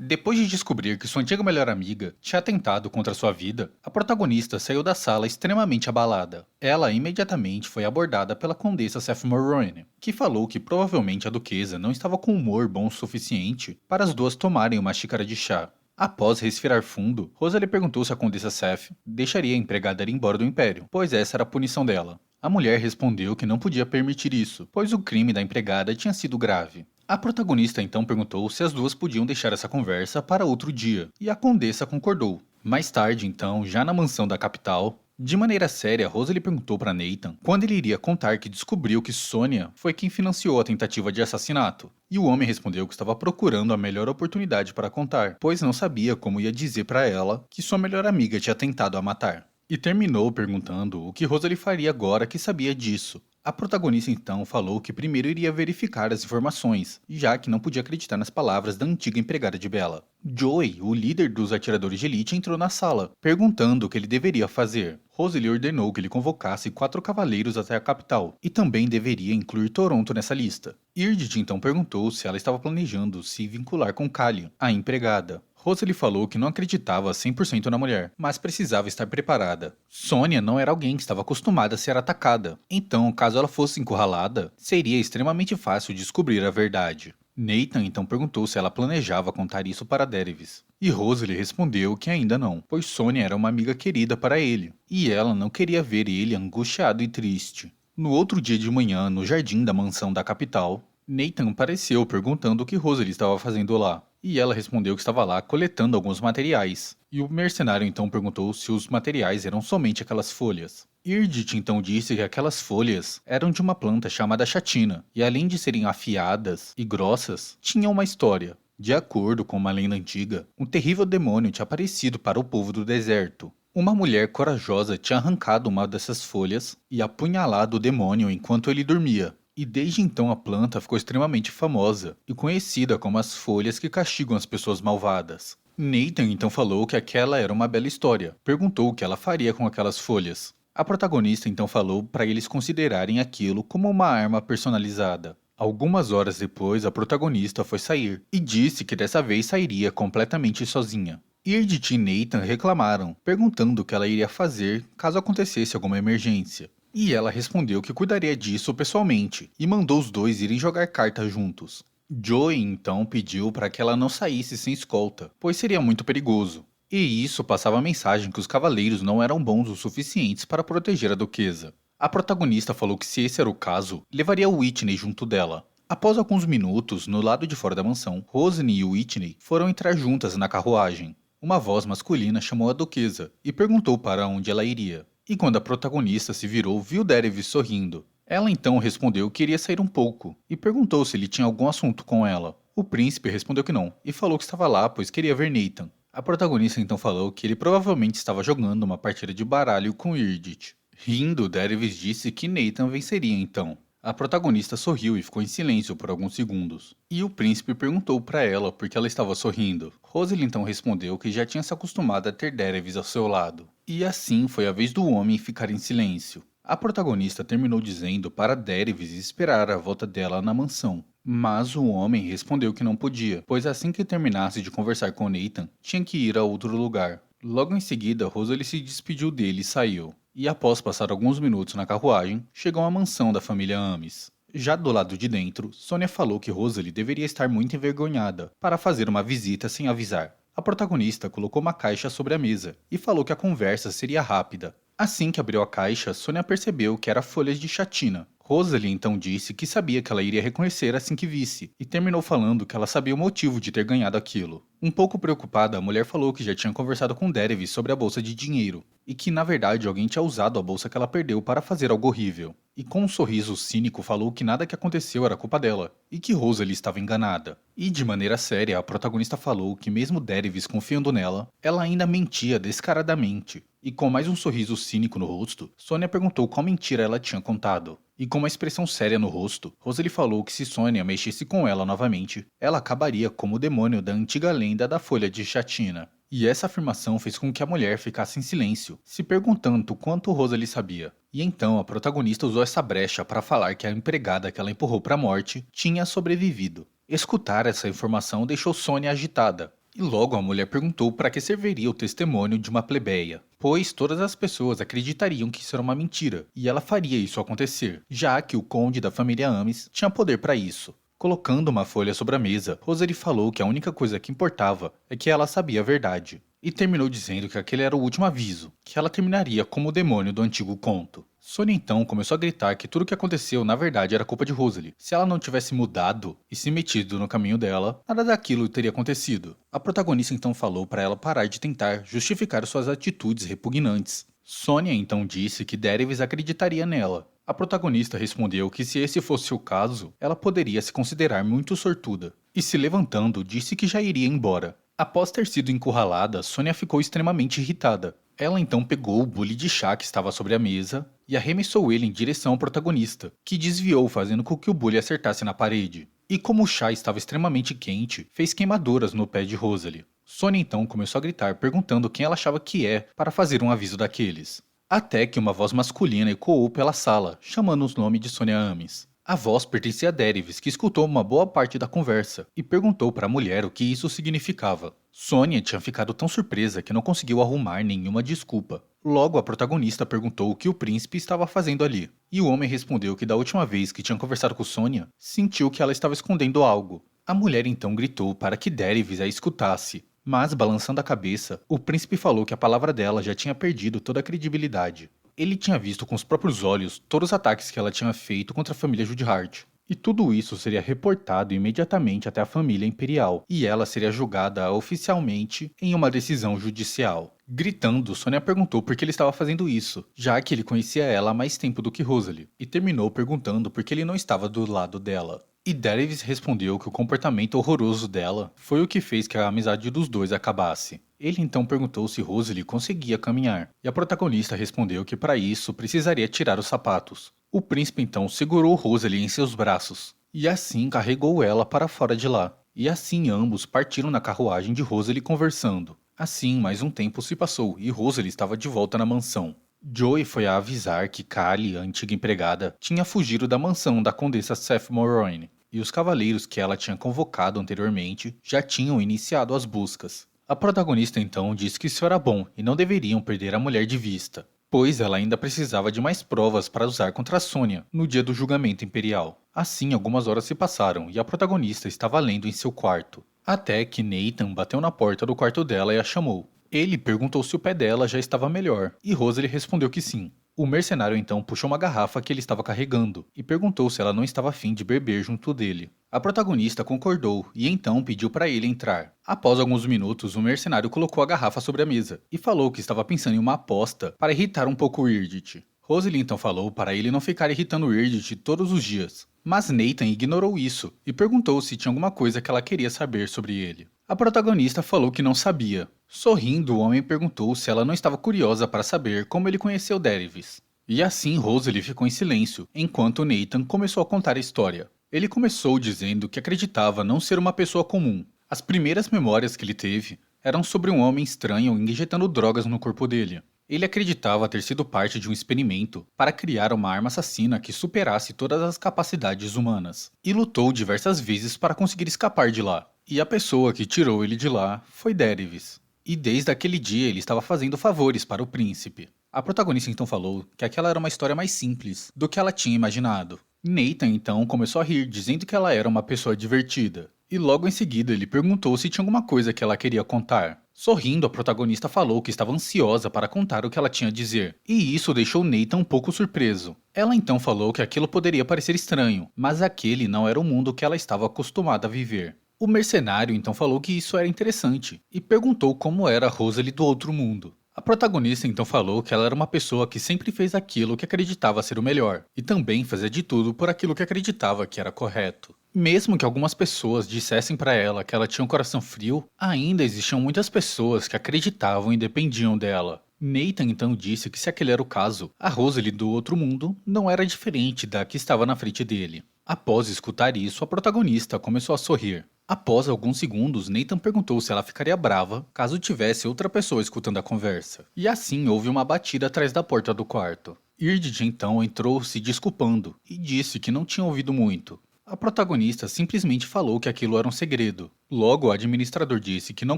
Depois de descobrir que sua antiga melhor amiga tinha atentado contra sua vida, a protagonista saiu da sala extremamente abalada. Ela imediatamente foi abordada pela Condessa Seth Morrone, que falou que provavelmente a duquesa não estava com humor bom o suficiente para as duas tomarem uma xícara de chá. Após respirar fundo, Rosalie perguntou se a Condessa Seth deixaria a empregada ir embora do Império, pois essa era a punição dela. A mulher respondeu que não podia permitir isso, pois o crime da empregada tinha sido grave. A protagonista então perguntou se as duas podiam deixar essa conversa para outro dia, e a condessa concordou. Mais tarde, então, já na mansão da capital, de maneira séria, Rosalie perguntou para Nathan quando ele iria contar que descobriu que Sonia foi quem financiou a tentativa de assassinato. E o homem respondeu que estava procurando a melhor oportunidade para contar, pois não sabia como ia dizer para ela que sua melhor amiga tinha tentado a matar. E terminou perguntando o que Rosalie faria agora que sabia disso. A protagonista então falou que primeiro iria verificar as informações, já que não podia acreditar nas palavras da antiga empregada de Bella. Joey, o líder dos atiradores de elite, entrou na sala, perguntando o que ele deveria fazer. Rosalie ordenou que ele convocasse 4 cavaleiros até a capital, e também deveria incluir Toronto nessa lista. Yrdet então perguntou se ela estava planejando se vincular com Callian, a empregada. Rosalie falou que não acreditava 100% na mulher, mas precisava estar preparada. Sonia não era alguém que estava acostumada a ser atacada, então caso ela fosse encurralada, seria extremamente fácil descobrir a verdade. Nathan então perguntou se ela planejava contar isso para Dervis. E Rosalie respondeu que ainda não, pois Sonia era uma amiga querida para ele, e ela não queria ver ele angustiado e triste. No outro dia de manhã, no jardim da mansão da capital, Nathan apareceu perguntando o que Rosalie estava fazendo lá. E ela respondeu que estava lá coletando alguns materiais. E o mercenário então perguntou se os materiais eram somente aquelas folhas. Yrdet então disse que aquelas folhas eram de uma planta chamada chatina, e além de serem afiadas e grossas, tinham uma história. De acordo com uma lenda antiga, um terrível demônio tinha aparecido para o povo do deserto. Uma mulher corajosa tinha arrancado uma dessas folhas e apunhalado o demônio enquanto ele dormia. E desde então a planta ficou extremamente famosa e conhecida como as folhas que castigam as pessoas malvadas. Nathan então falou que aquela era uma bela história. Perguntou o que ela faria com aquelas folhas. A protagonista então falou para eles considerarem aquilo como uma arma personalizada. Algumas horas depois, a protagonista foi sair e disse que dessa vez sairia completamente sozinha. Yrdet e Nathan reclamaram, perguntando o que ela iria fazer caso acontecesse alguma emergência. E ela respondeu que cuidaria disso pessoalmente, e mandou os dois irem jogar cartas juntos. Joey então pediu para que ela não saísse sem escolta, pois seria muito perigoso. E isso passava a mensagem que os cavaleiros não eram bons o suficientes para proteger a duquesa. A protagonista falou que se esse era o caso, levaria Whitney junto dela. Após alguns minutos, no lado de fora da mansão, Rosne e Whitney foram entrar juntas na carruagem. Uma voz masculina chamou a duquesa e perguntou para onde ela iria. E quando a protagonista se virou, viu Dervis sorrindo. Ela então respondeu que iria sair um pouco, e perguntou se ele tinha algum assunto com ela. O príncipe respondeu que não, e falou que estava lá pois queria ver Nathan. A protagonista então falou que ele provavelmente estava jogando uma partida de baralho com Yrdet. Rindo, Dervis disse que Nathan venceria então. A protagonista sorriu e ficou em silêncio por alguns segundos. E o príncipe perguntou para ela por que ela estava sorrindo. Rosalie então respondeu que já tinha se acostumado a ter Dervis ao seu lado. E assim foi a vez do homem ficar em silêncio. A protagonista terminou dizendo para Dervis esperar a volta dela na mansão. Mas o homem respondeu que não podia, pois assim que terminasse de conversar com Nathan, tinha que ir a outro lugar. Logo em seguida, Rosalie se despediu dele e saiu. E após passar alguns minutos na carruagem, chegou à mansão da família Ames. Já do lado de dentro, Sonia falou que Rosalie deveria estar muito envergonhada para fazer uma visita sem avisar. A protagonista colocou uma caixa sobre a mesa e falou que a conversa seria rápida. Assim que abriu a caixa, Sonia percebeu que era folhas de chatina. Rosalie então disse que sabia que ela iria reconhecer assim que visse, e terminou falando que ela sabia o motivo de ter ganhado aquilo. Um pouco preocupada, a mulher falou que já tinha conversado com Dervis sobre a bolsa de dinheiro, e que na verdade alguém tinha usado a bolsa que ela perdeu para fazer algo horrível. E com um sorriso cínico falou que nada que aconteceu era culpa dela, e que Rosalie estava enganada. E de maneira séria, a protagonista falou que mesmo Dervis confiando nela, ela ainda mentia descaradamente. E com mais um sorriso cínico no rosto, Sonia perguntou qual mentira ela tinha contado. E com uma expressão séria no rosto, Rosalie falou que se Sonia mexesse com ela novamente, ela acabaria como o demônio da antiga lenda da folha de chatina. E essa afirmação fez com que a mulher ficasse em silêncio, se perguntando quanto Rosalie sabia. E então a protagonista usou essa brecha para falar que a empregada que ela empurrou para a morte tinha sobrevivido. Escutar essa informação deixou Sonia agitada. E logo a mulher perguntou para que serviria o testemunho de uma plebeia, pois todas as pessoas acreditariam que isso era uma mentira, e ela faria isso acontecer, já que o conde da família Ames tinha poder para isso. Colocando uma folha sobre a mesa, Rosalie falou que a única coisa que importava é que ela sabia a verdade. E terminou dizendo que aquele era o último aviso, que ela terminaria como o demônio do antigo conto. Sonia então começou a gritar que tudo o que aconteceu na verdade era culpa de Rosalie. Se ela não tivesse mudado e se metido no caminho dela, nada daquilo teria acontecido. A protagonista então falou para ela parar de tentar justificar suas atitudes repugnantes. Sonia então disse que Derivs acreditaria nela. A protagonista respondeu que se esse fosse o caso, ela poderia se considerar muito sortuda. E se levantando, disse que já iria embora. Após ter sido encurralada, Sonia ficou extremamente irritada. Ela então pegou o bule de chá que estava sobre a mesa e arremessou ele em direção ao protagonista, que desviou fazendo com que o bule acertasse na parede. E como o chá estava extremamente quente, fez queimaduras no pé de Rosalie. Sonia então começou a gritar perguntando quem ela achava que é para fazer um aviso daqueles. Até que uma voz masculina ecoou pela sala, chamando os nomes de Sonia Ames. A voz pertencia a Derivs, que escutou uma boa parte da conversa e perguntou para a mulher o que isso significava. Sonia tinha ficado tão surpresa que não conseguiu arrumar nenhuma desculpa. Logo, a protagonista perguntou o que o príncipe estava fazendo ali, e o homem respondeu que da última vez que tinha conversado com Sonia, sentiu que ela estava escondendo algo. A mulher então gritou para que Derivs a escutasse, mas, balançando a cabeça, o príncipe falou que a palavra dela já tinha perdido toda a credibilidade. Ele tinha visto com os próprios olhos todos os ataques que ela tinha feito contra a família Judhart. E tudo isso seria reportado imediatamente até a família imperial, e ela seria julgada oficialmente em uma decisão judicial. Gritando, Sonia perguntou por que ele estava fazendo isso, já que ele conhecia ela há mais tempo do que Rosalie, e terminou perguntando por que ele não estava do lado dela. E Derivs respondeu que o comportamento horroroso dela foi o que fez que a amizade dos dois acabasse. Ele então perguntou se Rosalie conseguia caminhar, e a protagonista respondeu que para isso precisaria tirar os sapatos. O príncipe então segurou Rosalie em seus braços, e assim carregou ela para fora de lá. E assim ambos partiram na carruagem de Rosalie conversando. Assim, mais um tempo se passou e Rosalie estava de volta na mansão. Joey foi a avisar que Kali, a antiga empregada, tinha fugido da mansão da condessa Seth Morrowind, e os cavaleiros que ela tinha convocado anteriormente já tinham iniciado as buscas. A protagonista então disse que isso era bom e não deveriam perder a mulher de vista, pois ela ainda precisava de mais provas para usar contra Sonia no dia do julgamento imperial. Assim, algumas horas se passaram e a protagonista estava lendo em seu quarto, até que Nathan bateu na porta do quarto dela e a chamou. Ele perguntou se o pé dela já estava melhor, e Rosalie respondeu que sim. O mercenário então puxou uma garrafa que ele estava carregando, e perguntou se ela não estava afim de beber junto dele. A protagonista concordou, e então pediu para ele entrar. Após alguns minutos, o mercenário colocou a garrafa sobre a mesa, e falou que estava pensando em uma aposta para irritar um pouco Yrdet. Rosalie então falou para ele não ficar irritando Yrdet todos os dias. Mas Nathan ignorou isso, e perguntou se tinha alguma coisa que ela queria saber sobre ele. A protagonista falou que não sabia. Sorrindo, o homem perguntou se ela não estava curiosa para saber como ele conheceu Derivs. E assim Rosalie ficou em silêncio, enquanto Nathan começou a contar a história. Ele começou dizendo que acreditava não ser uma pessoa comum. As primeiras memórias que ele teve eram sobre um homem estranho injetando drogas no corpo dele. Ele acreditava ter sido parte de um experimento para criar uma arma assassina que superasse todas as capacidades humanas, e lutou diversas vezes para conseguir escapar de lá. E a pessoa que tirou ele de lá foi Derivs. E desde aquele dia ele estava fazendo favores para o príncipe. A protagonista então falou que aquela era uma história mais simples do que ela tinha imaginado. Nathan então começou a rir, dizendo que ela era uma pessoa divertida. E logo em seguida ele perguntou se tinha alguma coisa que ela queria contar. Sorrindo, a protagonista falou que estava ansiosa para contar o que ela tinha a dizer, e isso deixou Nathan um pouco surpreso. Ela então falou que aquilo poderia parecer estranho, mas aquele não era o mundo que ela estava acostumada a viver. O mercenário então falou que isso era interessante, e perguntou como era Rosalie do outro mundo. A protagonista então falou que ela era uma pessoa que sempre fez aquilo que acreditava ser o melhor, e também fazia de tudo por aquilo que acreditava que era correto. Mesmo que algumas pessoas dissessem para ela que ela tinha um coração frio, ainda existiam muitas pessoas que acreditavam e dependiam dela. Nathan então disse que se aquele era o caso, a Rosalie do outro mundo não era diferente da que estava na frente dele. Após escutar isso, a protagonista começou a sorrir. Após alguns segundos, Nathan perguntou se ela ficaria brava caso tivesse outra pessoa escutando a conversa. E assim houve uma batida atrás da porta do quarto. Yrdet então entrou se desculpando e disse que não tinha ouvido muito. A protagonista simplesmente falou que aquilo era um segredo. Logo, o administrador disse que não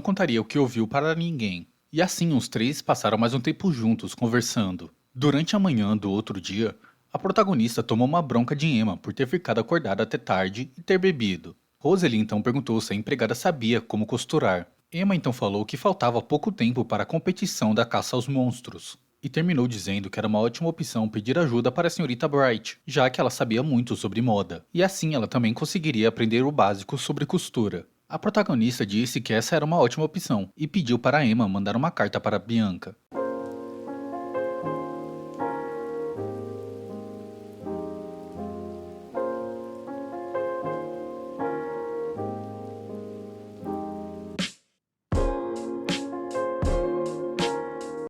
contaria o que ouviu para ninguém. E assim os três passaram mais um tempo juntos, conversando. Durante a manhã do outro dia, a protagonista tomou uma bronca de Emma por ter ficado acordada até tarde e ter bebido. Rosalie então perguntou se a empregada sabia como costurar. Emma então falou que faltava pouco tempo para a competição da caça aos monstros. E terminou dizendo que era uma ótima opção pedir ajuda para a senhorita Bright, já que ela sabia muito sobre moda, e assim ela também conseguiria aprender o básico sobre costura. A protagonista disse que essa era uma ótima opção e pediu para Emma mandar uma carta para Bianca.